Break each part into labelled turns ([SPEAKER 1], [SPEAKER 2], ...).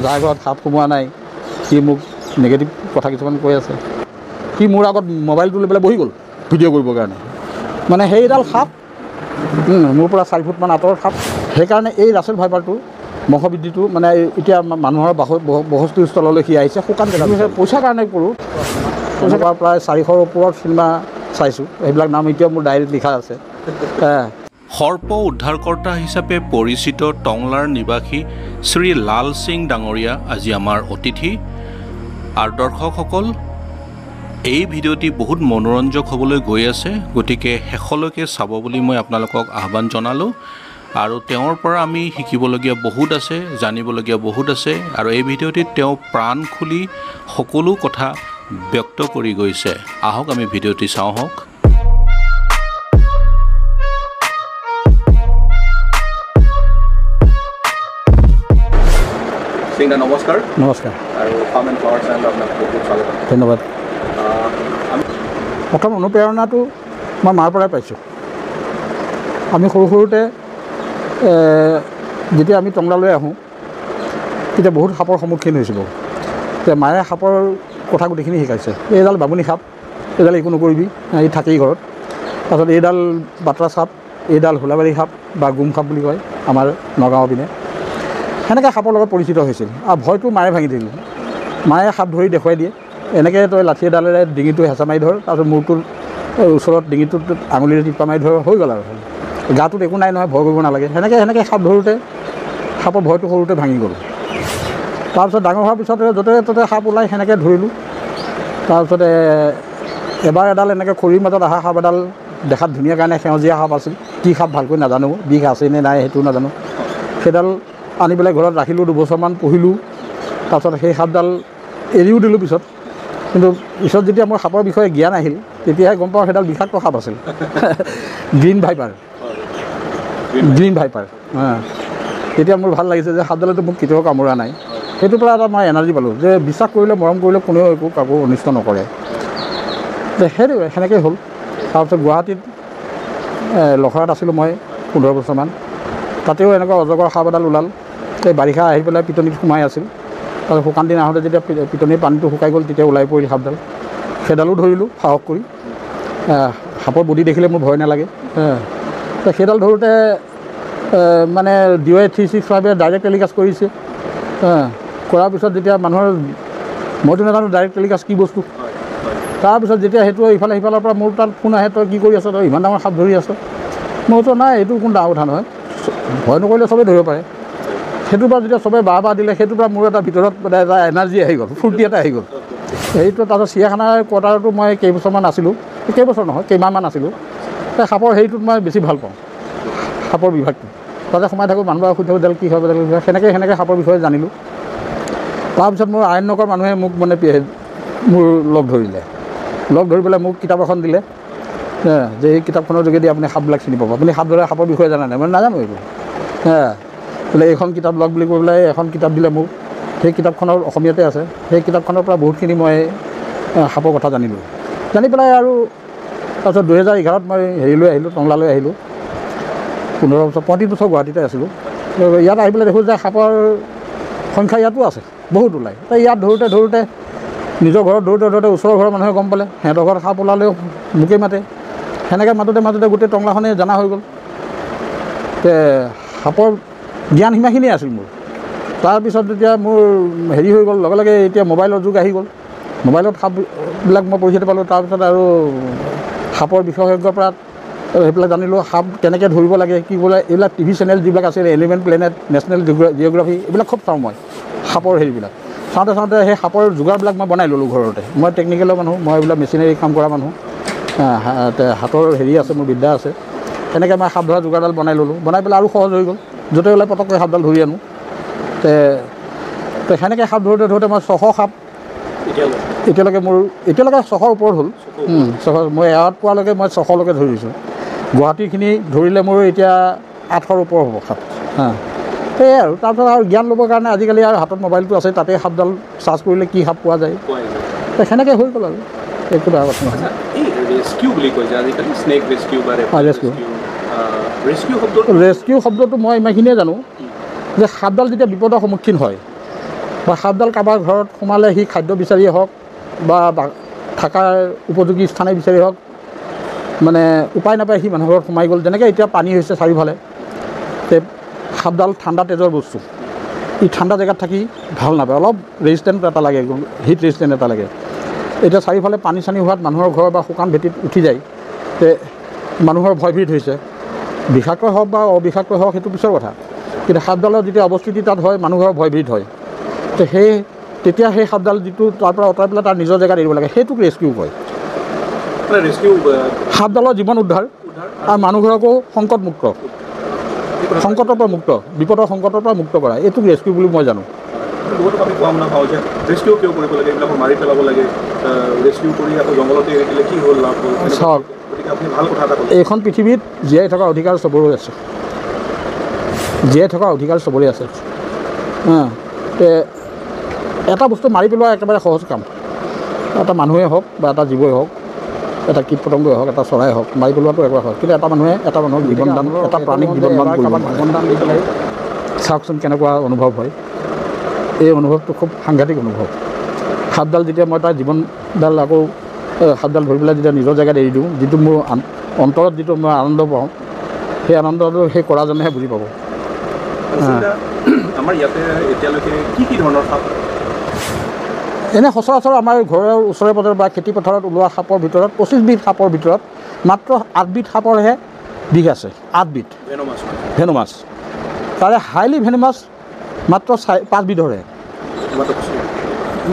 [SPEAKER 1] যাৰ ঘৰত সাপ সোমোৱা নাই সি মোক নিগেটিভ কথা কিছুমান কৈ আছে। সি মোৰ আগত মোবাইলটো লৈ পেলাই বহি গ'ল ভিডিঅ' কৰিবৰ কাৰণে। মানে সেইডাল সাপ মোৰ পৰা 4 ফুটমান আঁতৰৰ সাপ। সেইকাৰণে এই ৰাছেল ভাইপাৰটো বংশবৃদ্ধিটো মানে এতিয়া মানুহৰ বসতিস্থললৈ সি আহিছে। শুকান জেগা পইচাৰ কাৰণে কৰোঁ। পইচা প্ৰায় 400ৰ ওপৰত চিনেমা চাইছোঁ। সেইবিলাক নাম এতিয়া মোৰ ডায়েৰীত লিখা আছে।
[SPEAKER 2] সৰ্প উদ্ধাৰকৰ্তা হিচাপে পৰিচিত টংলাৰ নিবাসী শ্ৰী লাল সিং ডাঙৰীয়া আজি আমাৰ অতিথি। আৰু দৰ্শকসকল, এই ভিডিঅ'টি বহুত মনোৰঞ্জক হ'বলৈ গৈ আছে, গতিকে শেষলৈকে চাব বুলি মই আপোনালোকক আহ্বান জনালোঁ। আৰু তেওঁৰ পৰা আমি শিকিবলগীয়া বহুত আছে, জানিবলগীয়া বহুত আছে। আৰু এই ভিডিঅ'টিত তেওঁ প্ৰাণ খুলি সকলো কথা ব্যক্ত কৰি গৈছে। আহক আমি ভিডিঅ'টি চাওঁ হওক। সিংদা নমস্কাৰ।
[SPEAKER 1] নমস্কাৰ
[SPEAKER 2] আৰু ফাৰ্ম এণ্ড ফ্লাৱাৰ চেনেলত আপোনাক বহুত স্বাগতম।
[SPEAKER 1] ধন্যবাদ। প্ৰথম অনুপ্ৰেৰণাটো মই মাৰ পৰাই পাইছোঁ। আমি সৰুতে যেতিয়া আমি টংলালৈ আহোঁ তেতিয়া বহুত সাপৰ সন্মুখীন হৈছিলোঁ। তেতিয়া মায়ে সাপৰ কথা গোটেইখিনি শিকাইছে। এইডাল বামুণী সাপ, এইডাল একো নকৰিবি, এই থাকেই ঘৰত। তাৰপিছত এইডাল বাটৰা সাপ, এইডাল হোলাবাৰী সাপ বা গুম সাপ বুলি কয় আমাৰ নগাঁৱৰ পিনে। সেনেকৈ সাপৰ লগত পৰিচিত হৈছিল। আৰু ভয়টো মায়ে ভাঙি দিলোঁ। মায়ে সাপ ধৰি দেখুৱাই দিয়ে, এনেকৈ তই লাঠি এডালেৰে ডিঙিটো হেঁচা মাৰি ধৰ, তাৰপিছত মূৰটোৰ ওচৰত ডিঙিটোত আঙুলিৰে টিপা মাৰি ধৰ, হৈ গ'ল আৰু গাটোত একো নাই নহয়, ভয় কৰিব নালাগে। সেনেকৈ সাপ ধৰোঁতে সাপৰ ভয়টো সৰুতে ভাঙি গ'ল। তাৰপিছত ডাঙৰ হোৱাৰ পিছতে য'তে ত'তে সাপ ওলাই সেনেকৈ ধৰিলোঁ। তাৰপিছতে এবাৰ এডাল এনেকৈ খৰিৰ মাজত অহা সাপ এডাল দেখাত ধুনীয়া কাৰণে সেউজীয়া সাপ আছিল। কি সাপ ভালকৈ নাজানো, বিষ আছে নে নাই সেইটো নাজানো। সেইডাল আনি পেলাই ঘৰত ৰাখিলোঁ, 2 বছৰমান পুহিলোঁ। তাৰপিছত সেই সাপডাল এৰিও দিলোঁ পিছত। কিন্তু পিছত যেতিয়া মোৰ সাপৰ বিষয়ে জ্ঞান আহিল তেতিয়াহে গম পাওঁ সেইডাল বিষাক্ত সাপ আছিল। Green viper. তেতিয়া মোৰ ভাল লাগিছে যে সাপডালেতো মোক কেতিয়াও কামোৰা নাই। সেইটোৰ পৰা এটা মই এনাৰ্জি পালোঁ যে বিশ্বাস কৰিলে, মৰম কৰিলে কোনেও কাকো অনিষ্ট নকৰে। সেইটোৱে সেনেকৈয়ে হ'ল। তাৰপিছত গুৱাহাটীত লখৰাত আছিলোঁ মই 15 বছৰমান। তাতেও এনেকুৱা অজগৰ সাপ এডাল ওলাল। এই বাৰিষা আহি পেলাই পিটনিত সোমাই আছিল। তাৰপিছত শুকান দিন আহোঁতে যেতিয়া পিটনিৰ পানীটো শুকাই গ'ল তেতিয়া ওলাই পৰিল সাপডাল। সেইডালো ধৰিলোঁ সাহস কৰি। সাপৰ বডি দেখিলে মোৰ ভয় নালাগে। সেইডাল ধৰোঁতে মানে DOA 365 ডাইৰেক্ট টেলিকাষ্ট কৰিছে। কৰাৰ পিছত যেতিয়া মানুহৰ, মইতো নাজানো ডাইৰেক্ট টেলিকাষ্ট কি বস্তু। তাৰপিছত যেতিয়া সেইটো ইফালে সিফালৰ পৰা মোৰ তাত ফোন আহে, তই কি কৰি আছ, তই ইমান ডাঙৰ সাপ ধৰি আছ। মইতো নাই, এইটো কোনো ডাঙৰ কথা নহয়, ভয় নকৰিলে চবেই ধৰিব পাৰে। সেইটোৰ পৰা যেতিয়া চবেই বাহ দিলে, সেইটোৰ পৰা মোৰ এটা ভিতৰত মানে এটা এনাৰ্জি আহি গ'ল, ফূৰ্তি এটা আহি গ'ল। সেইটো তাৰপিছত চিৰিয়াখানাৰ কোৱাৰ্টাৰতো মই কেইবছৰমান আছিলোঁ, কেইবছৰ নহয় কেইমাহমান আছিলোঁ। সেই সাপৰ হেৰিটোত মই বেছি ভাল পাওঁ, সাপৰ বিভাগটো। তাতে সোমাই থাকোঁ, মানুহবোৰক সুধি থাকোঁ কি সাপ সেনেকৈ সাপৰ বিষয়ে জানিলোঁ। তাৰপিছত মোৰ আইননগৰ মানুহে মোক মানে মোৰ লগ ধৰি পেলাই মোক কিতাপ এখন দিলে যে এই কিতাপখনৰ যোগেদি আপুনি সাপবিলাক চিনি পাব। আপুনি সাপ ধৰা সাপৰ বিষয়ে জানা নাই? মই নাজানো এইটো। বোলে এইখন কিতাপ লগ বুলি কৈ পেলাই এখন কিতাপ দিলে মোক। সেই কিতাপখনৰ অসমীয়াতে আছে। সেই কিতাপখনৰ পৰা বহুতখিনি মই সাপৰ কথা জানিলোঁ। জানি পেলাই আৰু তাৰপিছত 2011ত মই হেৰিলৈ আহিলোঁ, টংলালৈ আহিলোঁ। 15 বছৰ, 35 বছৰ গুৱাহাটীতে আছিলোঁ। ইয়াত আহি পেলাই দেখোঁ যে সাপৰ সংখ্যা ইয়াতো আছে, বহুত ওলায়। ইয়াত ধৰোঁতে নিজৰ ঘৰত ধৰোঁতে ওচৰৰ ঘৰৰ মানুহে গম পালে। সিহঁতৰ ঘৰত সাপ ওলালেও মোকেই মাতে। সেনেকৈ মাতোতে গোটেই টংলাখনেই জনা হৈ গ'ল। সাপৰ জ্ঞান সিমানখিনিয়ে আছিল মোৰ। তাৰপিছত যেতিয়া মোৰ হেৰি হৈ গ'ল, লগে লগে এতিয়া মোবাইলৰ যুগ আহি গ'ল। মোবাইলত সাপবিলাক মই পৰিচিত পালোঁ। তাৰপিছত আৰু সাপৰ বিশেষজ্ঞৰ পৰা সেইবিলাক জানিলোঁ, সাপ কেনেকৈ ধৰিব লাগে, কি বোলে এইবিলাক TV চেনেল যিবিলাক আছিল, এলিমেণ্ট প্লেনেট, নেশ্যনেল জিঅ'গ্ৰাফি, এইবিলাক খুব চাওঁ মই সাপৰ হেৰিবিলাক। চাওঁতে সেই সাপৰ যোগাৰবিলাক মই বনাই ল'লোঁ ঘৰতে। মই টেকনিকেলৰ মানুহ, মই এইবিলাক মেচিনেৰী কাম কৰা মানুহ। হাতৰ হেৰি আছে, মোৰ বিদ্যা আছে। সেনেকৈ মই সাপ ধৰা যোগাৰডাল বনাই ল'লোঁ। বনাই পেলাই আৰু সহজ হৈ গ'ল, য'তে ওলাই পটককৈ সাপডাল ধৰি আনোঁ। সেনেকৈ সাপ ধৰোঁতে মই 600 সাপ এতিয়ালৈকে 600ৰ ওপৰত হ'ল। 600 মই এৱাৰ্ড পোৱালৈকে মই 600লৈকে ধৰিছোঁ। গুৱাহাটীখিনি ধৰিলে মোৰ এতিয়া 800ৰ ওপৰ হ'ব সাপ। সেয়াই আৰু তাৰপিছত আৰু জ্ঞান ল'বৰ কাৰণে আজিকালি আৰু হাতত মোবাইলটো আছে, তাতে সাপডাল চাৰ্চ কৰিলে কি সাপ পোৱা যায়। সেনেকৈ হৈ গ'ল আৰু একো ডাঙৰ কথা নহয়। ৰেস্কিউ শব্দটো মই ইমানখিনিয়ে জানো যে সাপডাল যেতিয়া বিপদৰ সন্মুখীন হয় বা সাপডাল কাৰোবাৰ ঘৰত সোমালে সি খাদ্য বিচাৰিয়ে হওক বা থকাৰ উপযোগী স্থানেই বিচাৰি হওক মানে উপায় নাপায় সি মানুহৰ ঘৰত সোমাই গ'ল। যেনেকৈ এতিয়া পানী হৈছে চাৰিওফালে, তে সাপডাল ঠাণ্ডা তেজৰ বস্তু, ই ঠাণ্ডা জেগাত থাকি ভাল নাপায়, অলপ ৰেজিষ্টেণ্ট এটা লাগে, হিট ৰেজিষ্টেণ্ট এটা লাগে। এতিয়া চাৰিওফালে পানী চানী হোৱাত মানুহৰ ঘৰ বা শুকান ভেটিত উঠি যায়, তে মানুহৰ ভয়ভীত হৈছে। বিষাক্ত হওক বা অবিষাক্ত হওক সেইটো পিছৰ কথা, কিন্তু সাপডালৰ যেতিয়া অৱস্থিতি তাত হয় মানুহৰ ভয়ভীত হয়। তো তেতিয়া সেই সাপডাল যিটো তাৰ পৰা আঁতৰাই পেলাই তাৰ নিজৰ জেগাত এৰিব লাগে, সেইটোক ৰেস্কিউ কয়। সাপডালৰ জীৱন উদ্ধাৰ আৰু মানুহঘৰকো সংকটমুক্ত, সংকটৰ পৰা মুক্ত, বিপদৰ সংকটৰ পৰা মুক্ত কৰা, এইটোক ৰেস্কিউ বুলি মই জানো। চাওক, এইখন পৃথিৱীত জীয়াই থকা অধিকাৰ চবৰে আছে, জীয়াই থকা অধিকাৰ চবৰে আছে। এটা বস্তু মাৰি পেলোৱা একেবাৰে সহজ কাম, এটা মানুহেই হওক বা এটা জীৱই হওক, এটা কীট পতংগই হওক, এটা চৰাই হওক, মাৰি পেলোৱাটো একবাৰ হয়। কিন্তু এটা মানুহে এটা মানুহক জীৱন দান, এটা প্ৰাণীক জীৱন দান কৰিব, জীৱন দান দি পেলাই চাওকচোন কেনেকুৱা অনুভৱ হয়। এই অনুভৱটো খুব সাংঘাতিক অনুভৱ। সাপডাল যেতিয়া মই তাৰ জীৱনডাল আকৌ সাপডাল ধৰি পেলাই যেতিয়া নিজৰ জেগাত এৰি দিওঁ, যিটো মোৰ অন্তৰত যিটো মই আনন্দ পাওঁ, সেই আনন্দটো সেই কৰাজনেহে বুজি পাব।
[SPEAKER 3] আমাৰ ইয়াতে এতিয়ালৈকে কি ধৰণৰ সাপ?
[SPEAKER 1] এনে সচৰাচৰ আমাৰ ঘৰৰ ওচৰে পাজৰে বা খেতি পথাৰত ওলোৱা সাপৰ ভিতৰত 25 বিধ সাপৰ ভিতৰত মাত্ৰ 8 বিধ সাপৰহে বিষ আছে। 8 বিধ ভেনোমাছ, তাৰে হাইলি ভেনোমাছ মাত্ৰ 5 বিধৰহে।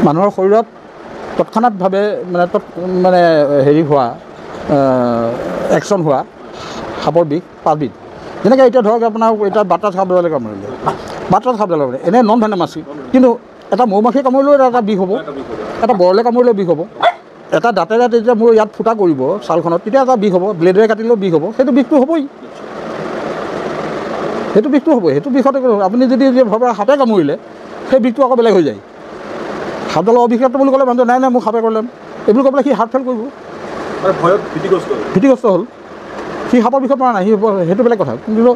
[SPEAKER 1] মানুহৰ শৰীৰত তৎক্ষণাৎভাৱে মানে হেৰি হোৱা একশ্যন হোৱা সাপৰ বিষ 5 বিধ। যেনেকৈ এতিয়া ধৰক আপোনাৰ এতিয়া বাটাত সাপডালে কামুৰিলে, বাটাত সাপডালে কামুৰিলে, এনেই নন ভেনোমাছ, কিন্তু এটা মৌমাখি কামুৰিলেও এটা বিষ হ'ব, এটা বৰলে কামুৰিলেও বিষ হ'ব, এটা দাঁতেৰে যেতিয়া মোৰ ইয়াত ফুটা কৰিব ছালখনত তেতিয়া এটা বিষ হ'ব, ব্লেডেৰে কাটিলেও বিষ হ'ব, সেইটো বিষটো হ'বই, সেইটো বিষটো হ'বই। সেইটো বিষতে আপুনি যদি ভাবে সাপে কামুৰিলে সেই বিষটো আকৌ বেলেগ হৈ যায়। সাপডালৰ অবিষাক্ত বুলি ক'লে মানুহে নাই মোক সাপে কৰিলে এইবুলি কৈ পেলাই সি হাৰ্ট ফেইল কৰিব, ভীতিগ্ৰস্ত হ'ল, সি সাপৰ বিষত পৰা নাই, সি সেইটো বেলেগ কথা। কিন্তু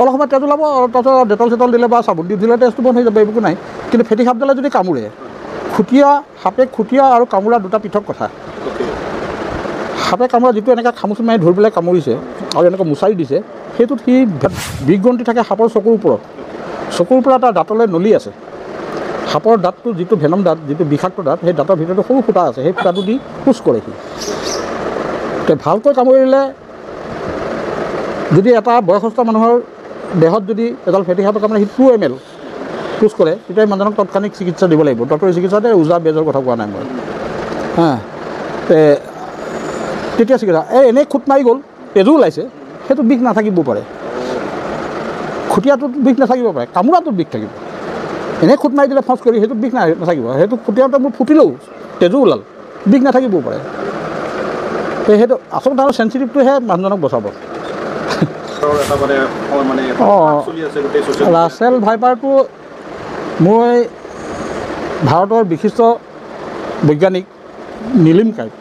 [SPEAKER 1] অলপ সময় তেজ ওলাব, তাৰপিছত ডেটল চেটল দিলে বা চাবোন দি দিলে তেজটো বন্ধ হৈ যাব, এইবোৰ নাই। কিন্তু ফেটি সাপডালে যদি কামোৰে, সাপে খুটীয়া আৰু কামোৰা দুটা পৃথক কথা। সাপে কামোৰা যিটো এনেকৈ খামুচি মাৰি ধৰি পেলাই কামুৰিছে আৰু এনেকৈ মোচাৰি দিছে, সেইটোত সি বিষগ্ৰন্থি থাকে সাপৰ চকুৰ ওপৰত, চকুৰ পৰা এটা দাঁতলৈ নলী আছে। সাপৰ দাঁতটো যিটো ভেনম দাঁত, যিটো বিষাক্ত দাঁত, সেই দাঁতৰ ভিতৰতো সৰু ফুটা আছে, সেই ফুটাটো দি খোজ কৰে সি। ভালকৈ কামুৰিলে যদি এটা বয়সস্থ মানুহৰ দেহত যদি এডাল ফেটি সাপে কামুৰে, সি 2 ml খোজ কৰে, তেতিয়া মানুহজনক তৎক্ষণিক চিকিৎসা দিব লাগিব। ডক্টৰী চিকিৎসাতে ওজা বেজৰ কথা কোৱা নাই মই। তেতিয়া চিকিৎসা এনেই খুট মাৰি গ'ল, তেজো ওলাইছে, সেইটো বিষ নাথাকিব পাৰে, খুটীয়াটোত বিষ নাথাকিব পাৰে, কামোৰাটোত বিষ থাকিব। এনেই খুট মাৰি দিলে ফচ কৰি সেইটো বিষ নাথাকিব, সেইটো খুটীয়াটো মোৰ ফুটিলেও তেজো ওলাল, বিষ নাথাকিবও পাৰে। সেইটো আচলতে আৰু চেঞ্চিটিভটোহে মানুহজনক বচাব। ৰাছেল ভাইপাৰটো মই ভাৰতৰ বিশিষ্ট বৈজ্ঞানিক নীলিম কাইত,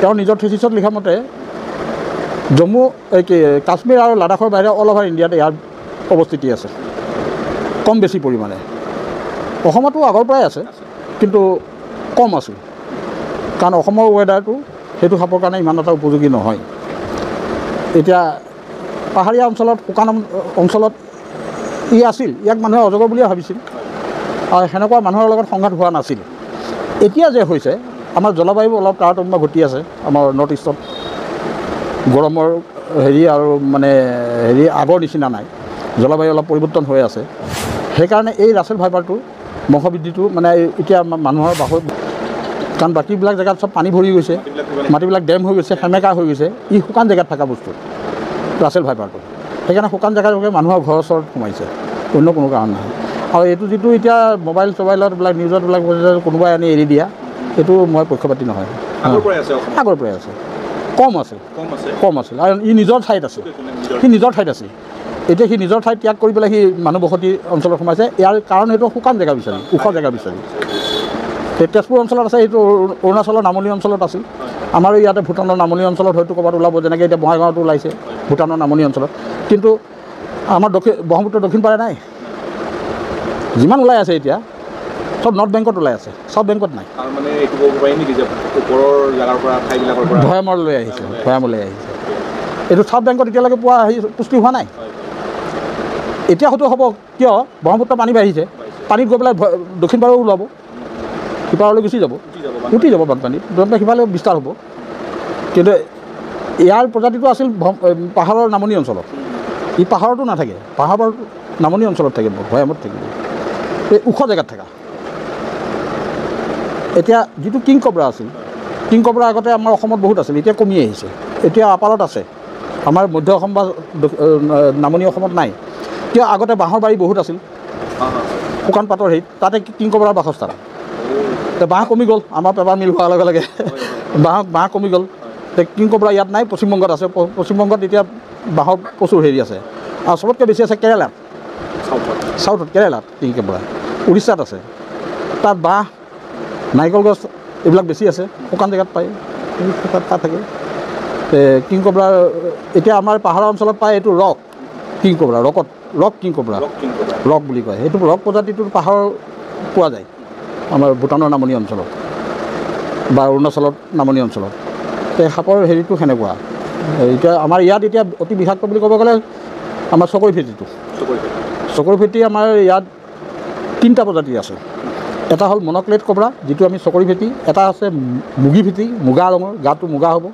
[SPEAKER 1] তেওঁ নিজৰ থিচিছত লিখা মতে জম্মু কাশ্মীৰ আৰু লাডাখৰ বাহিৰে অল অভাৰ ইণ্ডিয়াত ইয়াৰ অৱস্থিতি আছে, কম বেছি পৰিমাণে। অসমতো আগৰ পৰাই আছে, কিন্তু কম আছিল, কাৰণ অসমৰ ৱেডাৰটো সেইটো সাপৰ কাৰণে ইমান এটা উপযোগী নহয়। এতিয়া পাহাৰীয়া অঞ্চলত, শুকান অঞ্চলত ই আছিল, ইয়াক মানুহে অজগৰ বুলিয়ে ভাবিছিল আৰু সেনেকুৱা মানুহৰ লগত সংঘাত হোৱা নাছিল। এতিয়া যে হৈছে, আমাৰ জলবায়ু অলপ তাৰতম্য ঘটি আছে, আমাৰ নৰ্থ ইষ্টত গৰমৰ আৰু আগৰ নিচিনা নাই, জলবায়ু অলপ পৰিৱৰ্তন হৈ আছে। সেইকাৰণে এই ৰাছেল ভাইপাৰটো বংশবৃদ্ধিটো এতিয়া মানুহৰ কাৰণ বাকীবিলাক জেগাত চব পানী ভৰি গৈছে, মাটিবিলাক ডেম হৈ গৈছে, সেমেকা হৈ গৈছে, ই শুকান জেগাত থকা বস্তু ৰাছেল ভাইপাৰটো। সেইকাৰণে শুকান জেগাত মানুহৰ ঘৰৰ ওচৰত সোমাইছে, অন্য কোনো কাৰণ নহয়। আৰু এইটো যিটো এতিয়া মোবাইল চবাইলত এইবিলাক নিউজত কোনোবাই আনি এৰি দিয়া, সেইটো মই পক্ষপাতি নহয়, আগৰ পৰাই আছে, কম আছিল আৰু ই নিজৰ ঠাইত আছে, এতিয়া সি নিজৰ ঠাইত ত্যাগ কৰি পেলাই সি মানুহ বসতি অঞ্চলত সোমাইছে। ইয়াৰ কাৰণ সেইটো শুকান জেগা বিচাৰি, ওখ জেগা বিচাৰি। তেজপুৰ অঞ্চলত আছে, সেইটো অৰুণাচলৰ নামনি অঞ্চলত আছিল, আমাৰো ইয়াতে ভূটানৰ নামনি অঞ্চলত হয়তো ক'ৰবাত ওলাব, যেনেকৈ এতিয়া বঙাইগাঁৱতো ওলাইছে ভূটানৰ নামনি অঞ্চলত, কিন্তু আমাৰ ব্ৰহ্মপুত্ৰৰ দক্ষিণ পাৰে নাই। যিমান ওলাই আছে এতিয়া চব নৰ্থ বেংকত ওলাই আছে, চাউথ বেংকত নাই।
[SPEAKER 3] আৰু মানে এইটো ক'ব পাৰি নেকি যে ওপৰৰ জেগাৰ পৰা ঠাইবিলাকৰ পৰা
[SPEAKER 1] ভৈয়ামলৈ আহিছে, ভৈয়ামলৈ আহিছে। এইটো চাউথ বেংকত এতিয়ালৈকে পোৱা পুষ্টি হোৱা নাই। এতিয়া হয়তো হ'ব, কিয় ব্ৰহ্মপুত্ৰ পানী বাঢ়িছে, পানীত গৈ পেলাই দক্ষিণ পাৰেও ওলাব, সিপাৰলৈ গুচি যাব, উঠি যাব বানপানীত, সিফালে বিস্তাৰ হ'ব। কিন্তু ইয়াৰ প্ৰজাতিটো আছিল পাহাৰৰ নামনি অঞ্চলত, ই পাহাৰতো নাথাকে, পাহাৰৰ নামনি অঞ্চলত থাকিব, ভৈয়ামত থাকিব, এই ওখ জেগাত থকা। এতিয়া যিটো কিং কবৰা আছিল, কিং কবৰা আগতে আমাৰ অসমত বহুত আছিল, এতিয়া কমি আহিছে, এতিয়া আপালত আছে, আমাৰ মধ্য অসম বা নামনি অসমত নাই। কিয় আগতে বাঁহৰ বাৰী বহুত আছিল, শুকান পাতৰ হেৰিত, তাতে কিং কবৰাৰ বাসস্থান। বাঁহ কমি গ'ল, আমাৰ পেপাৰ মিল হোৱাৰ লগে লগে বাঁহ কমি গ'ল। কিং কবৰা ইয়াত নাই, পশ্চিমবংগত আছে। পশ্চিমবংগত এতিয়া বাঁহৰ প্ৰচুৰ হেৰি আছে। আৰু চবতকৈ বেছি আছে কেৰেলাত, চাউথত কেৰেলাত কিং কবৰা, উৰিষ্যাত আছে। তাত বাঁহ, নাৰিকল গছ এইবিলাক বেছি আছে, শুকান জেগাত পায়, তাত থাকে। কিং কবৰা এতিয়া আমাৰ পাহাৰৰ অঞ্চলত পায় এইটো rock king cobra, rock king cobra, rock বুলি কয়। সেইটো ৰক প্ৰজাতিটোৰ পাহাৰৰ পোৱা যায় আমাৰ ভূটানৰ নামনি অঞ্চলত বা অৰুণাচলত নামনি অঞ্চলত। সাপৰ হেৰিটো সেনেকুৱা। এতিয়া আমাৰ ইয়াত এতিয়া অতি বিষাক্ত বুলি ক'ব গ'লে আমাৰ চকৰি ফেটিটো, চকৰি ফেটি আমাৰ ইয়াত 3টা প্ৰজাতি আছে। এটা হ'ল মনক্লেট কবৰা, যিটো আমি চকৰি ফেটি, এটা আছে মুগী ফেটি, মুগা ৰঙৰ, গাটো মুগা হ'ব।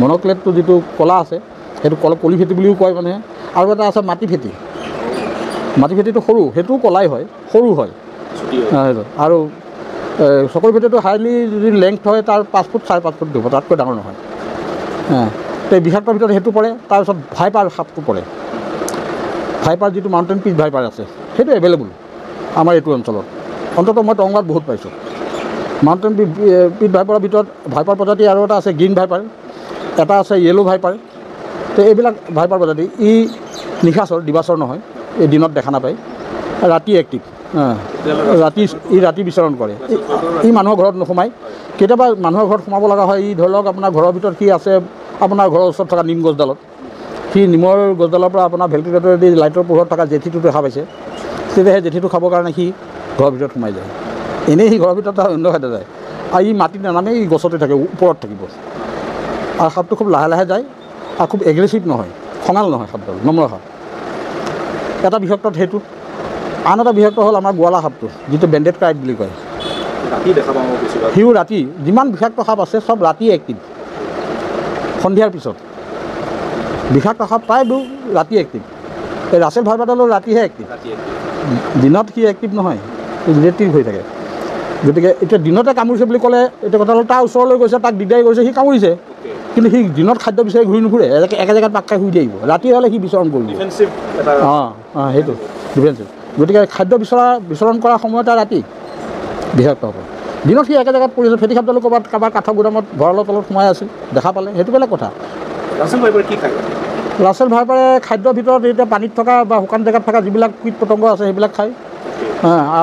[SPEAKER 1] মনক্লেটটো যিটো ক'লা আছে সেইটো কলি ফেটি বুলিও কয় মানুহে। আৰু এটা আছে মাটি ফেটি, মাটি ফেটিটো সৰু, সেইটোও ক'লাই হয়, সৰু হয় সেইটো। আৰু চকৰি ফেটিটো হাইলি যদি লেংথ হয় তাৰ 5 ফুট 4.5 ফুট দিব, তাতকৈ ডাঙৰ নহয়। তো বিষাক্তৰ ভিতৰত সেইটো পৰে। তাৰপিছত ভাইপাৰ সাপটো পৰে, ভাইপাৰ যিটো মাউণ্টেইন পিচ ভাইপাৰ আছে, সেইটো এভেইলেবল আমাৰ এইটো অঞ্চলত। অন্ততঃ মই টংলাত বহুত পাইছোঁ। মাউণ্টেইন পিচ ভাইপাৰৰ ভিতৰত ভাইপাৰ প্ৰজাতি আৰু এটা আছে গ্ৰীণ ভাইপাৰ, এটা আছে য়েলো ভাইপাৰ। তো এইবিলাক ভাইপাৰ প্ৰজাতি, ই নিশাচৰ, দিবাচৰ নহয়, এই দিনত দেখা নাপায়, ৰাতি এক্টিভ। ৰাতি বিচৰণ কৰে। ই মানুহৰ ঘৰত নোসোমায়, কেতিয়াবা মানুহৰ ঘৰত সোমাব লগা হয়। ই ধৰি লওক আপোনাৰ ঘৰৰ ভিতৰত সি আছে, আপোনাৰ ঘৰৰ ওচৰত থকা নিম গছডালত, সি নিমৰ গছডালৰ পৰা আপোনাৰ ভেণ্টিলেটৰেদি লাইটৰ পোহৰত থকা জেঠীটো দেখা পাইছে, তেতিয়া সেই জেঠীটো খাবৰ কাৰণে সি ঘৰৰ ভিতৰত সোমাই যায়। এনেই সি ঘৰৰ ভিতৰত অন্য খাদ্য যায়। আৰু ই মাটিত নানামে, ই গছতে থাকে, ওপৰত থাকিব। আৰু সাপটো খুব লাহে লাহে যায় আৰু খুব এগ্ৰেছিভ নহয়, খঙাল নহয় সাপডাল, নম্ৰ সাপ। এটা বিষাক্তত সেইটো। আন এটা বিষাক্ত হ'ল আমাৰ গোৱালা সাপটো, যিটো বেণ্ডেড ক্ৰাইট বুলি কয়। সিও ৰাতি, যিমান বিষাক্ত সাপ আছে চব ৰাতি এক্টিভ, সন্ধিয়াৰ পিছত। বিষাক্ত সাপ প্ৰায়বোৰ ৰাতি এক্টিভ। এই ৰাছেল ভাইপাৰডালৰ ৰাতিহে এক্টিভ, দিনত সি এক্টিভ নহয়, ৰিলেটিভ হৈ থাকে। গতিকে এতিয়া দিনতে কামুৰিছে বুলি ক'লে এতিয়া কথা হ'ল, তাৰ ওচৰলৈ গৈছে, তাক দিগদাৰি কৰিছে, সি কামুৰিছে, কিন্তু সি দিনত খাদ্য বিচাৰি ঘূৰি নুফুৰে, একে জেগাত পাক খাই শুই থাকিব। ৰাতি হ'লে সি বিচৰণ কৰিব। সেইটো ডিফেন্সিভ। গতিকে খাদ্য বিচৰণ কৰাৰ সময়ত তাৰ ৰাতি বিষাক্ত হ'ব। দিনত সি একে জেগাত পৰিছে, ফেটি সাপডালো ক'ৰবাত কাৰোবাৰ কাঠৰ গুদামত ভঁৰালৰ তলত সোমাই আছিল, দেখা পালে, সেইটো বেলেগ কথা। ৰাছেল ভাইপাৰে খাদ্যৰ ভিতৰত এতিয়া পানীত থকা বা শুকান জেগাত থকা যিবিলাক কীট পতংগ আছে সেইবিলাক খায়।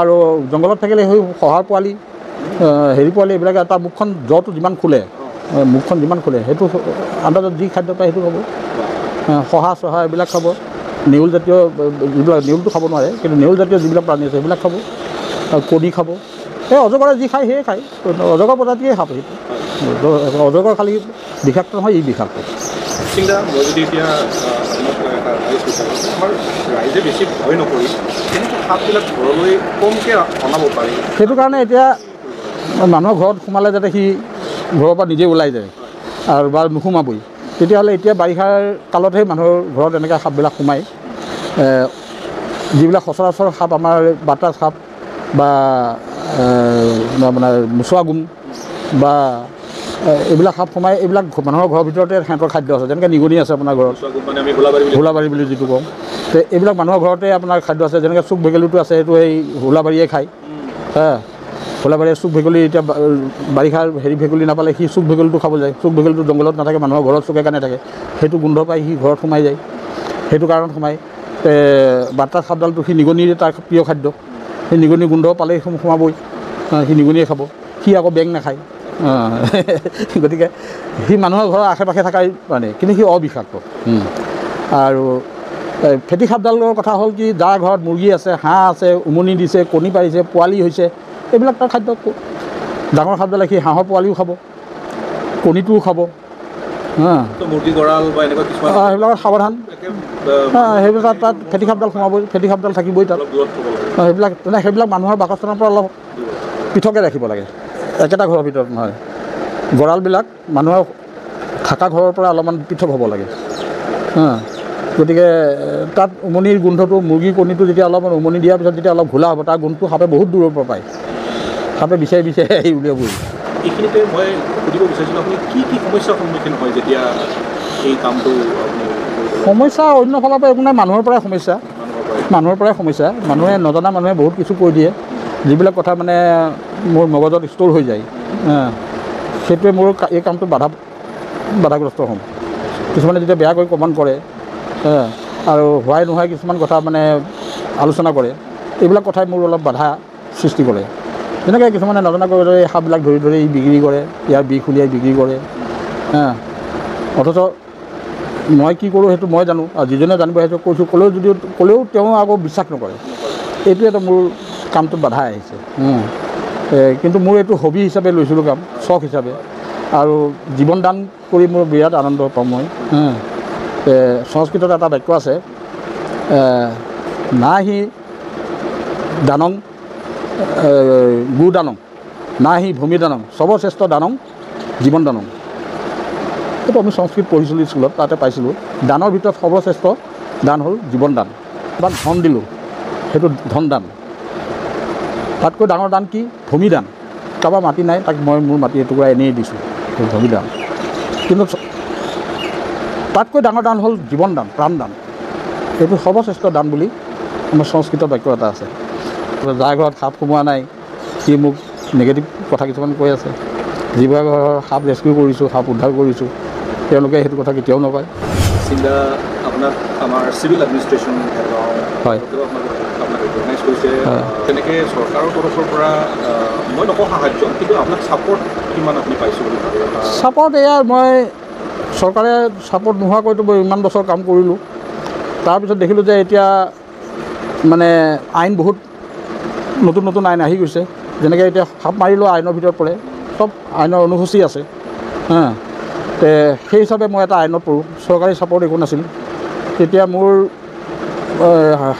[SPEAKER 1] আৰু জংঘলত থাকিলে সেই শহাৰ পোৱালি, হেৰি পোৱালি, এইবিলাক তাৰ মুখখন জ্বৰটো যিমান খোলে, মুখখন যিমান খোলে, সেইটো আন্দাজত যি খাদ্য পায় সেইটো খাব। শহা চহা এইবিলাক খাব, নেউল জাতীয় যিবিলাক, নেউলটো খাব নোৱাৰে, কিন্তু নেউল জাতীয় যিবিলাক প্ৰাণী আছে সেইবিলাক খাব, কণী খাব। এই অজগৰে যি খায় সেয়ে খায়, অজগৰ প্ৰজাতিয়ে খাব। সেইটো অজগৰ খালি বিষাক্ত নহয়, ই বিষাক্ত।
[SPEAKER 3] মই যদি এতিয়া আমাৰ ৰাইজে বেছি ভয় নকৰি কেনেকৈ সাপবিলাক ঘৰলৈ কমকৈ অনাব পাৰি,
[SPEAKER 1] সেইটো কাৰণে এতিয়া মানুহৰ ঘৰত সোমালে যাতে সি ঘৰৰ পৰা নিজে ওলাই যায় আৰু বা নোসোমাবই, তেতিয়াহ'লে এতিয়া বাৰিষাৰ কালতহে মানুহৰ ঘৰত এনেকৈ সাপবিলাক সোমায়। যিবিলাক সচৰাচৰ সাপ, আমাৰ বাটা সাপ বা আপোনাৰ মোচোৱাগুম বা এইবিলাক সাপ সোমাই, এইবিলাক মানুহৰ ঘৰৰ ভিতৰতে সিহঁতৰ খাদ্য আছে। যেনেকৈ নিগনি আছে আপোনাৰ ঘৰত, হোলাবাৰী বুলি যিটো কওঁ, তো এইবিলাক মানুহৰ ঘৰতে আপোনাৰ খাদ্য আছে। যেনেকৈ চুক ভেকেলিটো আছে, সেইটো সেই হোলাবাৰীয়ে খায়। হোলাবাৰীয়ে চুক ভেকুলী, এতিয়া বাৰিষাৰ হেৰি ভেকুলী নাপালে সি চুক ভেকুলীটো খাব যায়। চুক ভেকুলীটো জংঘলত নাথাকে, মানুহৰ ঘৰত চুকে কাৰণে থাকে, সেইটো গোন্ধ পাই সি ঘৰত সোমাই যায়, সেইটো কাৰণত সোমায়। বাটা সাপডালটো সি নিগনিৰ তাৰ প্ৰিয় খাদ্য, সেই নিগনিৰ গোন্ধ পালেই সোমাবই, সি নিগনিয়ে খাব। সি আকৌ বেং নাখায়, গতিকে সি মানুহৰ ঘৰৰ আশে পাশে থকাই মানে, কিন্তু সি অবিষাক্ত। আৰু ফেটি সাপডালৰ কথা হ'ল কি, যাৰ ঘৰত মুৰ্গী আছে, হাঁহ আছে, উমনি দিছে, কণী পাৰিছে, পোৱালি হৈছে, এইবিলাক তাৰ খাদ্য। ডাঙৰ সাপডালে সি হাঁহৰ পোৱালিও খাব, কণীটোও খাব।
[SPEAKER 3] মুৰ্গী গঁৰাল বা এনেকুৱা কিছুমান
[SPEAKER 1] সেইবিলাকত সাৱধান। সেইবিলাক তাত ফেটি সাপডাল সোমাবই, ফেটি সাপডাল থাকিবই তাত। সেইবিলাক মানুহৰ বাসস্থানৰ পৰা অলপ পৃথকে ৰাখিব লাগে, একেটা ঘৰৰ ভিতৰত নহয়। গঁৰালবিলাক মানুহৰ থকা ঘৰৰ পৰা অলপমান পৃথক হ'ব লাগে। গতিকে তাত উমনিৰ গোন্ধটো, মুৰ্গীৰ কণীটো যেতিয়া অলপমান উমনি দিয়াৰ পিছত যেতিয়া অলপ ঘোলা হ'ব, তাৰ গোন্ধটো সাপে বহুত দূৰৰ পৰা পায়। সাপে বিচাৰি বিচাৰি আহি উলিয়াবই।
[SPEAKER 3] এইখিনিতে মই সুধিব বিচাৰিছিলোঁ, আপুনি কি কি সমস্যাৰ সন্মুখীন হয় যেতিয়া এই কামটো?
[SPEAKER 1] সমস্যা অন্য ফালৰ পৰা একো নাই, মানুহৰ পৰাই সমস্যা। মানুহে নজনা মানুহে বহুত কিছু কৈ দিয়ে, যিবিলাক কথা মানে মোৰ মগজত ষ্ট'ৰ হৈ যায়। সেইটোৱে মোৰ এই কামটোত বাধাগ্ৰস্ত হ'ম। কিছুমানে যেতিয়া বেয়াকৈ কমেণ্ট কৰে আৰু হোৱাই নোহোৱাই কিছুমান কথা মানে আলোচনা কৰে, এইবিলাক কথাই মোৰ অলপ বাধা সৃষ্টি কৰে। যেনেকৈ কিছুমানে নজনাকৈ এই সাপবিলাক ধৰি ধৰি বিক্ৰী কৰে, ইয়াৰ বিষ উলিয়াই বিক্ৰী কৰে। অথচ মই কি কৰোঁ সেইটো মই জানো, আৰু যিজনে জানিব সেইটো কৈছোঁ, ক'লেও তেওঁ আকৌ বিশ্বাস নকৰে। এইটো এটা মোৰ কামটোত বাধা আহিছে। কিন্তু মোৰ এইটো হবি হিচাপে লৈছিলোঁ কাম, চখ হিচাপে, আৰু জীৱন দান কৰি মোৰ বিৰাট আনন্দ পাওঁ মই। সংস্কৃতত এটা বাক্য আছে, নাহি দানং গো দানং, নাহি ভূমি দানং, সৰ্বশ্ৰেষ্ঠ দানং জীৱন দানং। সেইটো আমি সংস্কৃত পঢ়িছিলোঁ স্কুলত, তাতে পাইছিলোঁ। দানৰ ভিতৰত সৰ্বশ্ৰেষ্ঠ দান হ'ল জীৱন দান। বা ধন দিলোঁ, সেইটো ধন দান। তাতকৈ ডাঙৰ দান কি? ভূমি দান। কাৰোবাৰ মাটি নাই, তাক মই মোৰ মাটি এটুকুৰা এনেই দিছোঁ, সেইটো ভূমি দান। কিন্তু তাতকৈ ডাঙৰ দান হ'ল জীৱন দান, প্ৰাণ দান। সেইটো সৰ্বশ্ৰেষ্ঠ দান বুলি আমাৰ সংস্কৃত বাক্য এটা আছে। যাৰ ঘৰত সাপ সোমোৱা নাই, সি মোক নিগেটিভ কথা কিছুমান কৈ আছে। যিবোৰৰ ঘৰৰ সাপ ৰেস্কিউ কৰিছোঁ, সাপ উদ্ধাৰ কৰিছোঁ, তেওঁলোকে সেইটো কথা কেতিয়াও নকয়।
[SPEAKER 3] চিন্তা আপোনাক আমাৰ চিভিল এডমিনিষ্ট্ৰেশ্যন
[SPEAKER 1] হয়,
[SPEAKER 3] আপোনাক ৰিকগনাইজ কৰিছে। তেনেকৈ চৰকাৰৰ তৰফৰ পৰা মই নকওঁ সাহায্য, কিন্তু আপোনাক ছাপৰ্ট কিমান আপুনি পাইছোঁ বুলি ভাবে?
[SPEAKER 1] ছাপৰ্ট এয়া, মই চৰকাৰে ছাপৰ্ট নোহোৱাকৈতো মই ইমান বছৰ কাম কৰিলোঁ। তাৰপিছত দেখিলোঁ যে এতিয়া মানে আইন বহুত নতুন নতুন আইন আহি গৈছে। যেনেকৈ এতিয়া সাপ মাৰিলেও আইনৰ ভিতৰত পৰে, চব আইনৰ অনুসূচী আছে। সেই হিচাপে মই এটা আইনত পৰোঁ। চৰকাৰী ছাপৰ্ট একো নাছিল। তেতিয়া মোৰ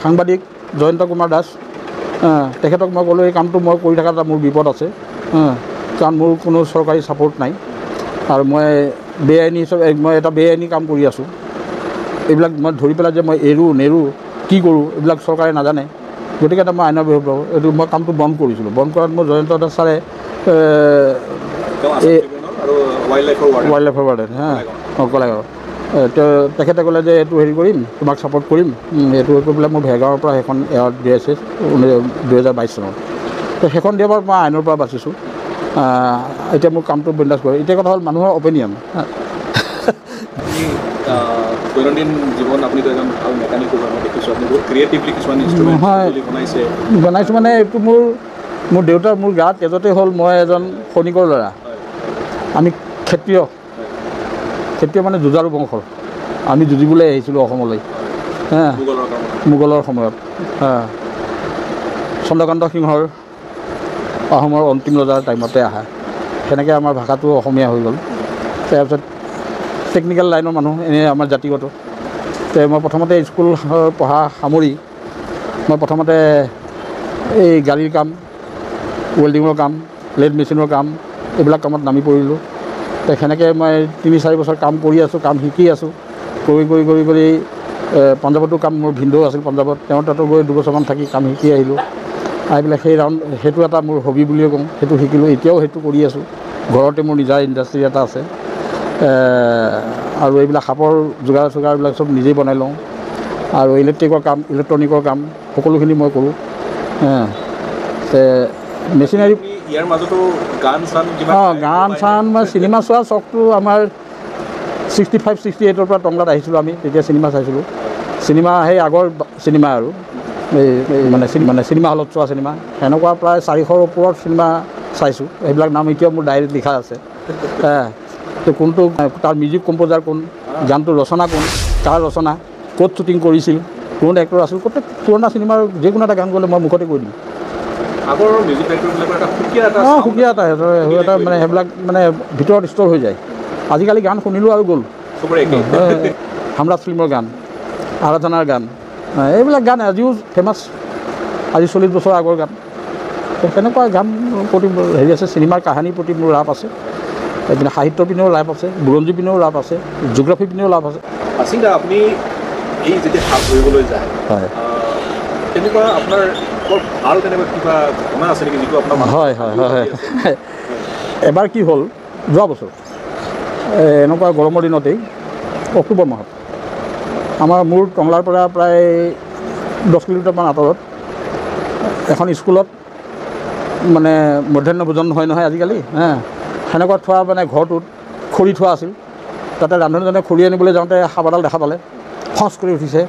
[SPEAKER 1] সাংবাদিক জয়ন্ত কুমাৰ দাস, তেখেতক মই ক'লোঁ, এই কামটো মই কৰি থকাত মোৰ বিপদ আছে, কাৰণ মোৰ কোনো চৰকাৰী ছাপৰ্ট নাই, আৰু মই বেআইনী হিচাপে মই এটা বেআইনী কাম কৰি আছোঁ। এইবিলাক মই ধৰি পেলাই যে মই এৰোঁ নেৰোঁ কি কৰোঁ, এইবিলাক চৰকাৰে নাজানে। গতিকে এটা মই আইনৰ বিৰুদ্ধ এইটো মই কামটো বন্ধ কৰিছিলোঁ। বন্ধ কৰাত মোৰ জয়ন্ত দাস ছাৰে ৱাইল্ড লাইফৰ ৱাৰ্ডেন কলাগাঁও, তেখেতে ক'লে যে এইটো হেৰি কৰিম, তোমাক ছাপৰ্ট কৰিম। এইটো কৰি পেলাই মোৰ ভেৰগাঁৱৰ পৰা সেইখন এৱাৰ্ড দিয়াইছে 2022 চনত। সেইখন দিয়াৰ পৰা মই আইনৰ পৰা বাচিছোঁ। এতিয়া মোৰ কামটো বিন্দাছ কৰে। এতিয়া কথা হ'ল মানুহৰ অপিনিয়ন।
[SPEAKER 3] দৈনন্দিন জীৱন আপুনিতো এজন ভাল মেকানিক হোৱা মই দেখিছোঁ। আপুনি বহুত ক্ৰিয়েটিভলি কিছুমান ইনষ্ট্ৰুমেণ্ট
[SPEAKER 1] বনাইছোঁ। মানে এইটো মোৰ দেউতাৰ মোৰ গাত তেজতে হ'ল। মই এজন সৈনিকৰ ল'ৰা, আমি ক্ষত্ৰিয় মানে যুঁজাৰু বংশৰ। আমি যুঁজিবলৈ আহিছিলোঁ অসমলৈ, মোগলৰ সময়ত। চন্দ্ৰকান্ত সিংহৰ অসমৰ অন্তিম ৰজাৰ টাইমতে আহা। সেনেকৈ আমাৰ ভাষাটো অসমীয়া হৈ গ'ল। তাৰপিছত টেকনিকেল লাইনৰ মানুহ এনেই আমাৰ জাতিগত। মই প্ৰথমতে স্কুল পঢ়া সামৰি মই প্ৰথমতে এই গাড়ীৰ কাম, ৱেল্ডিঙৰ কাম, লেড মেচিনৰ কাম, এইবিলাক কামত নামি পৰিলোঁ। সেনেকৈ মই 3-4 বছৰ কাম কৰি আছোঁ, কাম শিকি আছোঁ। কৰি পঞ্জাৱতো কাম, মোৰ ভিনদেউ আছিল পঞ্জাৱত, তেওঁৰ তাতো গৈ 2 বছৰমান থাকি কাম শিকি আহিলোঁ। আহি পেলাই সেইটো এটা মোৰ হবি বুলিয়ে ক'ম। সেইটো শিকিলোঁ, এতিয়াও সেইটো কৰি আছোঁ। ঘৰতে মোৰ নিজা ইণ্ডাষ্ট্ৰী এটা আছে, আৰু এইবিলাক সাপৰ যোগাৰবিলাক চব নিজেই বনাই লওঁ। আৰু ইলেক্ট্ৰনিকৰ কাম সকলোখিনি মই কৰোঁ। মেচিনাৰী
[SPEAKER 3] ইয়াৰ মাজতো গান চান
[SPEAKER 1] মই চিনেমা চোৱা চখটো আমাৰ 65-68ৰ পৰা টংলাত আহিছিলোঁ আমি, তেতিয়া চিনেমা চাইছিলোঁ। চিনেমা সেই আগৰ চিনেমা আৰু মানে চিনেমা হলত চোৱা চিনেমা, সেনেকুৱা প্ৰায় 400ৰ ওপৰত চিনেমা চাইছোঁ। সেইবিলাক নাম এতিয়াও মোৰ ডায়েৰীত লিখা আছে। কোনটো তাৰ মিউজিক কম্প'জাৰ কোন, গানটো ৰচনা কোন, কাৰ ৰচনা, ক'ত শ্বুটিং কৰিছিল, কোন এক্টৰ আছিল, গোটেই পুৰণা চিনেমাৰ যিকোনো এটা গান গ'লে মই মুখতে কৈ দিম।
[SPEAKER 3] আগৰ মিউজিক ডাইৰেক্টৰবিলাকৰ এটা সুকীয়া এটা
[SPEAKER 1] অঁ সুকীয়া এটা এটা মানে সেইবিলাক মানে ভিতৰত ষ্ট'ৰ হৈ যায়। আজিকালি গান শুনিলোঁ আৰু গ'ল।
[SPEAKER 3] চবৰে একেই।
[SPEAKER 1] হামৰাজ ফিল্মৰ গান, আৰাধনাৰ গান, এইবিলাক গান আজিও ফেমাছ, আজি 40 বছৰ আগৰ গান। তেনেকুৱা গান প্ৰতি হেৰি আছে। চিনেমাৰ কাহিনীৰ প্ৰতি মোৰ ৰাপ আছে, এইপিনে সাহিত্যৰ পিনেও ৰাপ আছে, বুৰঞ্জী পিনেও ৰাপ আছে, জিঅ'গ্ৰাফী পিনেও ৰাপ আছে।
[SPEAKER 3] আছিংদা, আপুনি এই যেতিয়া সাপ ধৰিবলৈ যায়,
[SPEAKER 1] হয়
[SPEAKER 3] তেনেকুৱা আপোনাৰ বৰ ভাল তেনেকুৱা কিবা ঘটনা আছে নেকি যিটো আপোনাৰ
[SPEAKER 1] হয় হয় হয় হয় এবাৰ কি হ'ল, যোৱা বছৰ এনেকুৱা গৰমৰ দিনতেই অক্টোবৰ মাহত মোৰ টংলাৰ পৰা প্ৰায় 10 কিলোমিটাৰমান আঁতৰত এখন স্কুলত মানে মধ্যাহ্ন ভোজন হয় নহয় আজিকালি, সেনেকুৱা থোৱা মানে ঘৰটোত খৰি থোৱা আছিল। তাতে ৰান্ধনীজনে খৰি আনিবলৈ যাওঁতে সাপ এডাল দেখা পালে, খচ কৰি উঠিছে।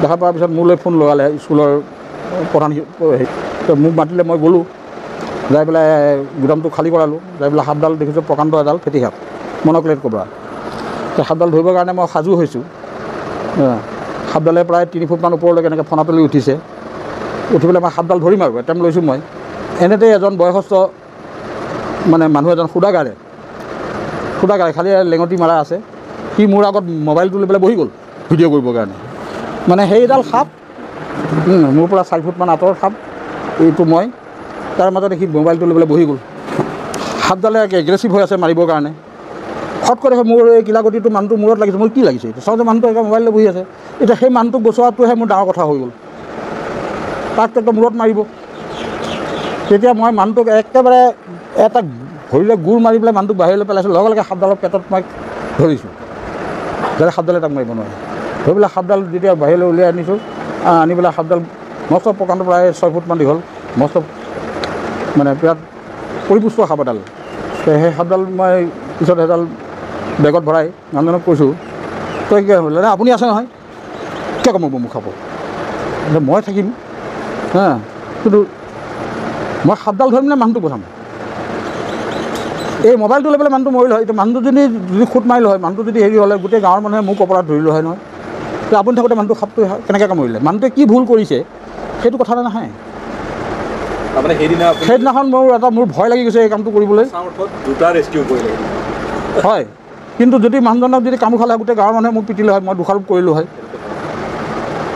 [SPEAKER 1] দেখা পোৱাৰ পিছত মোলৈ ফোন লগালে স্কুলৰ প্ৰধান, মোক মাতিলে। মই গ'লোঁ, যাই পেলাই গুদামটো খালী কৰালোঁ। যাই পেলাই সাপডাল দেখিছোঁ, প্ৰকাণ্ড এডাল ফেটি সাপ, মন'ক্লেট ক'ব্ৰা। সেই সাপডাল ধৰিবৰ কাৰণে মই সাজু হৈছোঁ। সাপডালে প্ৰায় 3 ফুটমান ওপৰলৈকে এনেকৈ ফনা তুলি উঠিছে। উঠি পেলাই মই সাপডাল ধৰিম আৰু এটেম্প লৈছোঁ মই। এনেতে এজন বয়সস্থ মানে মানুহ এজন সুদাগাৰে খালী লেঙটি মাৰা আছে, সি মোৰ আগত মোবাইলটো লৈ পেলাই বহি গ'ল ভিডিঅ' কৰিবৰ কাৰণে। মানে সেইডাল সাপ মোৰ পৰা 4 ফুটমান আঁতৰৰ সাপ, এইটো মই, তাৰ মাজতে সি মোবাইলটো লৈ পেলাই বহি গ'ল। সাপডালে এগ্ৰেছিভ হৈ আছে মাৰিবৰ কাৰণে। খট কৰি মোৰ এই কিলাগতিটো মানুহটো মূৰত লাগিছে। মোৰ কি লাগিছে এইটো চাওঁতে মানুহটো একে মোবাইল লৈ বহি আছে। এতিয়া সেই মানুহটোক বচোৱাটোহে মোৰ ডাঙৰ কথা হৈ গ'ল। তাক একদম মূৰত মাৰিব। তেতিয়া মই মানুহটোক একেবাৰে এটা ভৰিৰে গোৰ মাৰি পেলাই মানুহটোক বাহিৰলৈ পেলাইছোঁ। লগে লগে সাপডালৰ পেটত মই ধৰিছোঁ, যাতে সাপডালে তাক মাৰিব নোৱাৰে। ধৰি পেলাই সাপডাল যেতিয়া বাহিৰলৈ উলিয়াই আনিছোঁ, আনি পেলাই সাপডাল মস্ত প্ৰকাণ্ড, প্ৰায় 6 ফুটমান দীঘল, মস্ত মানে বিৰাট পৰিপুষ্ট সাপ এডাল। সেই সাপডাল মই পিছত এডাল বেগত ভৰাই মানুহজনক কৈছোঁ, তই কি হ'ল আপুনি আছে নহয়, কিয় কামুৰিব মোক খাব, মই থাকিম কিন্তু মই সাপডাল ধৰিম নে মানুহটো পঠাম। এই মোবাইলটো লৈ পেলাই মানুহটো মৰিল হয়। এতিয়া মানুহটো যদি খুট মাৰিল হয়, মানুহটো যদি হেৰি হ'লে, গোটেই গাঁৱৰ মানুহে মোক অপৰাধ ধৰিলোঁ হয় নহয়। তো আপুনি থাকোঁতে মানুহটো সাপটো কেনেকৈ কামুৰিলে, মানুহটোৱে কি ভুল কৰিছে সেইটো কথালৈ নাহে।
[SPEAKER 3] তাৰমানে
[SPEAKER 1] সেইদিনাখন মোৰ ভয় লাগি গৈছে এই কামটো কৰিবলৈ।
[SPEAKER 3] দুটা ৰেস্কিউ কৰিলে
[SPEAKER 1] হয়, কিন্তু যদি মানুহজনক যদি কামোৰ খালে গোটেই গাঁৱৰ মানুহে মোক পিটিলে হয়, মই দোষাৰোপ কৰিলোঁ হয়।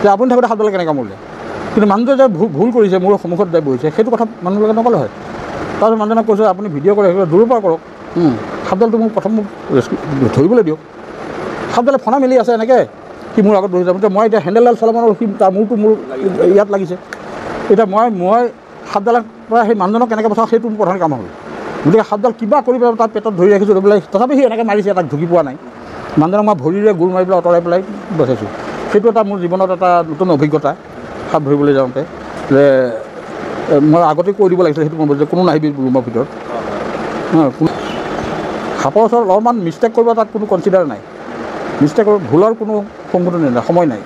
[SPEAKER 1] যে আপুনি থাকোঁতে সাপডালে কেনেকৈ কামুৰিলে। কিন্তু মানুহটোৱে যে ভুল কৰিছে, মোৰ সন্মুখত যাই বহিছে, সেইটো কথা মানুহবিলাকে নক'লে হয়। তাৰপিছত মানুহজনক কৈছোঁ, আপুনি ভিডিঅ' কৰে দূৰৰ পৰা কৰক, সাপডালটো মোক প্ৰথম ধৰিবলৈ দিয়ক। সাপডালে ফনা মেলি আছে এনেকৈ, সি মোৰ আগত বহি যাব। মই এতিয়া হেণ্ডেলডাল চলাব ৰখিম, তাৰ মূৰটো মোৰ ইয়াত লাগিছে। এতিয়া মই সাপডালৰ পৰা সেই মানুহজনক কেনেকৈ বচাওঁ, সেইটো মোৰ প্ৰধান কাম হ'ল। গতিকে সাপডাল কিবা কৰি পেলাই তাৰ পেটত ধৰি ৰাখিছোঁ, ধৰি পেলাই তথাপি সি এনেকৈ মাৰিছে, তাক ঢুকি পোৱা নাই। মানুহজনক মই ভৰিৰে গোৰ মাৰি পেলাই আঁতৰাই পেলাই বচাইছোঁ। সেইটো এটা মোৰ জীৱনত এটা নতুন অভিজ্ঞতা। সাপ ধৰিবলৈ যাওঁতে যে মই আগতে কৈ দিব লাগিছিল, সেইটো মই যে কোনো নাহিবি ৰুমৰ ভিতৰত। সাপৰ ওচৰত অলপমান মিষ্টেক কৰিব, তাত কোনো কনচিডাৰ নাই। মিষ্টেকৰ ভুলৰ কোনো সম্বোধন নাই, সময় নাই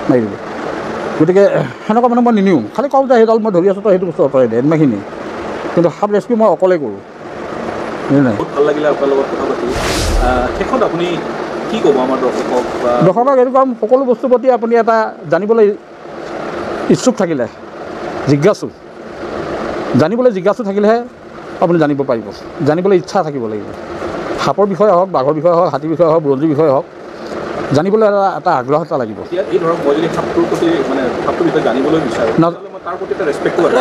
[SPEAKER 1] মাৰিবলৈ। গতিকে সেনেকুৱা মানে মই নিনিওঁ, খালি কওঁ যে সেইডাল মই ধৰি আছোঁ, তই সেইটো বস্তু আঁতৰাই দে, ইমানখিনি। কিন্তু সাপ ৰেস্কিউ মই অকলেই কৰোঁ।
[SPEAKER 3] বহুত ভাল লাগিলে আপোনাৰ লগত কথা পাতি। শেষত আপুনি কি ক'ব আমাৰ দৰ্শকক?
[SPEAKER 1] দৰ্শকক এইটো কাম, সকলো বস্তুৰ প্ৰতি আপুনি এটা জানিবলৈ ইচ্ছুক থাকিলে, জানিবলৈ জিজ্ঞাসু থাকিলেহে আপুনি জানিব পাৰিব। জানিবলৈ ইচ্ছা থাকিব লাগিব। সাপৰ বিষয়ে হওক, বাঘৰ বিষয়ে হওক, হাতীৰ বিষয়ে হওক, বুৰঞ্জীৰ বিষয়ে হওক, জানিবলৈ এটা আগ্ৰহ এটা লাগিব।
[SPEAKER 3] এই ধৰক মই যদি সাপটোৰ প্ৰতি মানে সাপটোৰ বিষয়ে জানিবলৈ বিচাৰোঁ, তাৰ প্ৰতি এটা ৰেচপেক্টো আছে।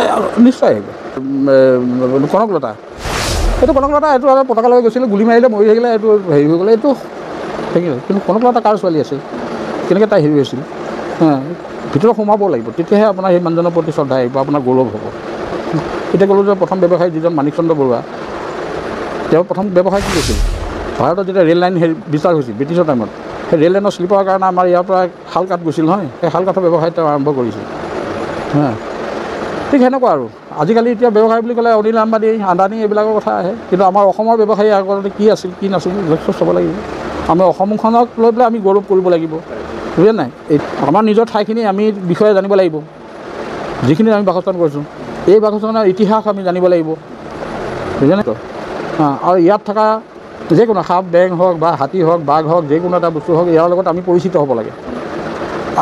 [SPEAKER 1] নিশ্চয় আহিব। কনকলতা, এইটো কনকলতা, এইটো আৰু পতাকা লৈ গৈছিলোঁ, গুলি মাৰিলে মৰি থাকিলে, এইটো হেৰি হৈ গ'লে, এইটো থাকিলে। কিন্তু কনকলতা কাৰ ছোৱালী আছিল, কেনেকৈ তাই হেৰি হৈছিল, ভিতৰত সোমাব লাগিব, তেতিয়াহে আপোনাৰ সেই মানুহজনৰ প্ৰতি শ্ৰদ্ধা আহিব, আপোনাৰ গৌৰৱ হ'ব। এতিয়া ক'লোঁ যে প্ৰথম ব্যৱসায়ী যিজন মাণিক চন্দ্ৰ বৰুৱা, তেওঁ প্ৰথম ব্যৱসায় কি কৰিছিল, ভাৰতত যেতিয়া ৰে'ল লাইন বিচাৰ হৈছিল ব্ৰিটিছৰ টাইমত, সেই ৰে'ল লাইনৰ শ্লিপাৰৰ কাৰণে আমাৰ ইয়াৰ পৰা শাল কাঠ গৈছিল নহয়, সেই শাল কাঠৰ ব্যৱসায় তেওঁ আৰম্ভ কৰিছিল। ঠিক সেনেকুৱা আৰু আজিকালি এতিয়া ব্যৱসায় বুলি ক'লে অনিল আম্বানী, আদানী এইবিলাকৰ কথা আহে, কিন্তু আমাৰ অসমৰ ব্যৱসায়ী আগতে কি আছিল, কি নাছিল, যথেষ্ট চাব লাগিব। আমি অসমখনক লৈ পেলাই আমি গৌৰৱ কৰিব লাগিব, বুজিছে নাই। এই আমাৰ নিজৰ ঠাইখিনি আমি বিষয়ে জানিব লাগিব, যিখিনি আমি বাসস্থান কৰিছোঁ, এই বাসস্থানৰ ইতিহাস আমি জানিব লাগিব, বুজিছে নাই। আৰু ইয়াত থকা যিকোনো সাপ, বেং হওক বা হাতী হওক, বাঘ হওক, যিকোনো এটা বস্তু হওক, ইয়াৰ লগত আমি পৰিচিত হ'ব লাগে।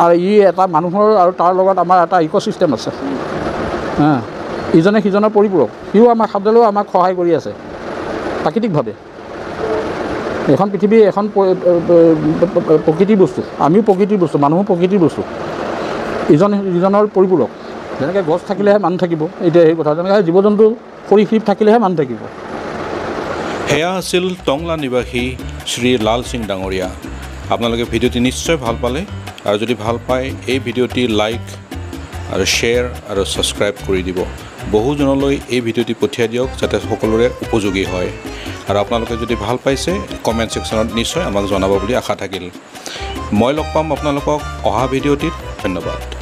[SPEAKER 1] আৰু ই এটা মানুহৰ আৰু তাৰ লগত আমাৰ এটা ইক'চিষ্টেম আছে ইজনে সিজনৰ পৰিপূৰক সিও আমাক সাপডালেও আমাক সহায় কৰি আছে প্ৰাকৃতিকভাৱে এখন পৃথিৱী এখন প্ৰকৃতিৰ বস্তু আমিও প্ৰকৃতিৰ বস্তু মানুহো প্ৰকৃতিৰ বস্তু ইজনে সিজনৰ পৰিপূৰক যেনেকৈ গছ থাকিলেহে মানুহ থাকিব এতিয়া সেই কথা যেনেকৈ জীৱ জন্তু সৰীসৃপ থাকিলেহে মানুহ থাকিব
[SPEAKER 2] সেয়া আছিল টংলা নিবাসী শ্ৰী লাল সিং ডাঙৰীয়া আপোনালোকে ভিডিঅ'টি নিশ্চয় ভাল পালে আৰু যদি ভাল পায় এই ভিডিঅ'টি লাইক আৰু শ্বেয়াৰ আৰু ছাবস্ক্ৰাইব কৰি দিব বহুজনলৈ এই ভিডিঅ'টি পঠিয়াই দিয়ক যাতে সকলোৰে উপযোগী হয় আৰু আপোনালোকে যদি ভাল পাইছে কমেণ্ট ছেকশ্যনত নিশ্চয় আমাক জনাব বুলি আশা থাকিল মই লগ পাম আপোনালোকক অহা ভিডিঅ'টিত ধন্যবাদ